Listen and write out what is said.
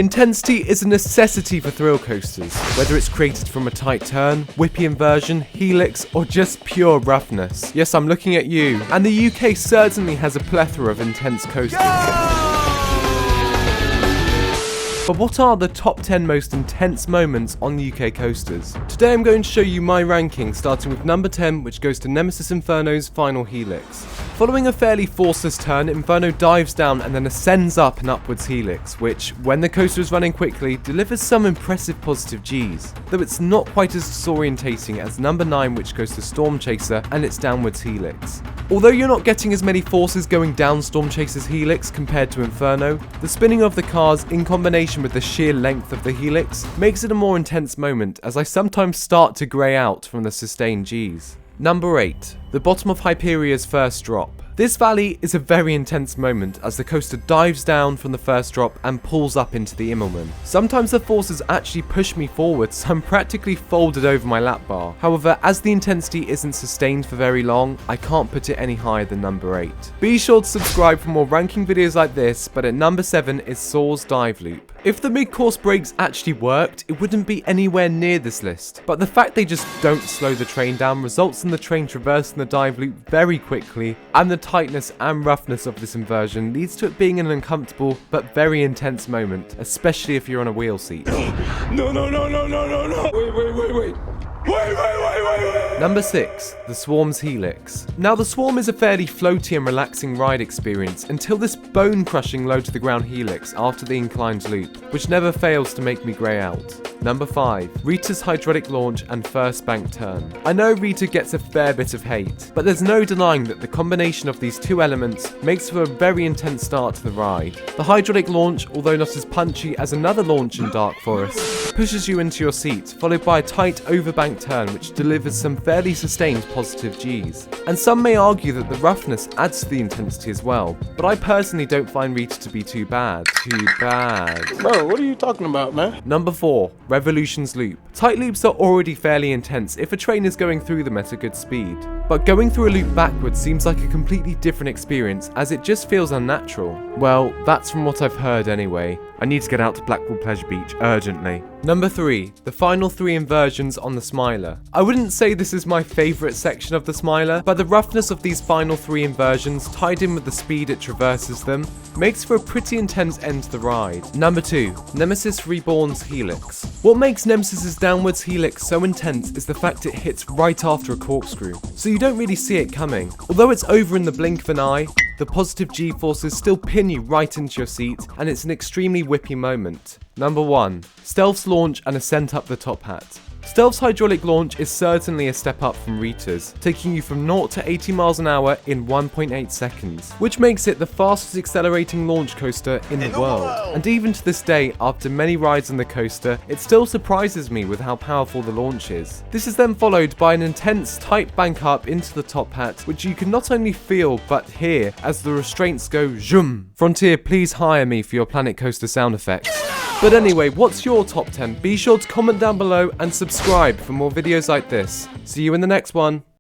Intensity is a necessity for thrill coasters, whether it's created from a tight turn, whippy inversion, helix, or just pure roughness. Yes, I'm looking at you. And the UK certainly has a plethora of intense coasters. But what are the top 10 most intense moments on the UK coasters? Today I'm going to show you my ranking, starting with number 10, which goes to Nemesis Inferno's final helix. Following a fairly forceless turn, Inferno dives down and then ascends up an upwards helix, which, when the coaster is running quickly, delivers some impressive positive Gs, though it's not quite as disorientating as number 9, which goes to Storm Chaser and its downwards helix. Although you're not getting as many forces going down Storm Chaser's helix compared to Inferno, the spinning of the cars in combination with the sheer length of the helix makes it a more intense moment, as I sometimes start to grey out from the sustained Gs. Number 8. The bottom of Hyperia's first drop. This valley is a very intense moment as the coaster dives down from the first drop and pulls up into the Immelmann. Sometimes the forces actually push me forward, so I'm practically folded over my lap bar. However, as the intensity isn't sustained for very long, I can't put it any higher than number 8. Be sure to subscribe for more ranking videos like this, but at number 7 is Saw's dive loop. If the mid-course brakes actually worked, it wouldn't be anywhere near this list, but the fact they just don't slow the train down results in the train traversing the dive loop very quickly, and the tightness and roughness of this inversion leads to it being an uncomfortable but very intense moment, especially if you're on a wheel seat. No. Wait. Number 6. The Swarm's helix. Now the Swarm is a fairly floaty and relaxing ride experience until this bone-crushing low to the ground helix after the inclined loop, which never fails to make me grey out. Number 5. Rita's hydraulic launch and first bank turn. I know Rita gets a fair bit of hate, but there's no denying that the combination of these two elements makes for a very intense start to the ride. The hydraulic launch, although not as punchy as another launch in Dark Forest, pushes you into your seat, followed by a tight overbank turn which delivers some fairly sustained positive Gs. And some may argue that the roughness adds to the intensity as well, but I personally don't find Rita to be too bad. Bro, what are you talking about, man? Number 4. Revolution's loop. Tight loops are already fairly intense if a train is going through them at a good speed, but going through a loop backwards seems like a completely different experience as it just feels unnatural. Well, that's from what I've heard anyway. I need to get out to Blackpool Pleasure Beach urgently. Number 3. The final 3 inversions on the Smiler. I wouldn't say this is my favourite section of the Smiler, but the roughness of these final 3 inversions tied in with the speed it traverses them makes for a pretty intense end to the ride. Number 2. Nemesis Reborn's helix. What makes Nemesis's downwards helix so intense is the fact it hits right after a corkscrew, so you don't really see it coming. Although it's over in the blink of an eye, the positive G-forces still pin you right into your seat, and it's an extremely whippy moment. Number 1. Stealth's launch and ascent up the top hat. Stealth's hydraulic launch is certainly a step up from Rita's, taking you from 0 to 80 miles an hour in 1.8 seconds, which makes it the fastest accelerating launch coaster in the world. And even to this day, after many rides on the coaster, it still surprises me with how powerful the launch is. This is then followed by an intense tight bank up into the top hat, which you can not only feel but hear as the restraints go zoom. Frontier, please hire me for your Planet Coaster sound effects. But anyway, what's your top 10? Be sure to comment down below and subscribe for more videos like this. See you in the next one.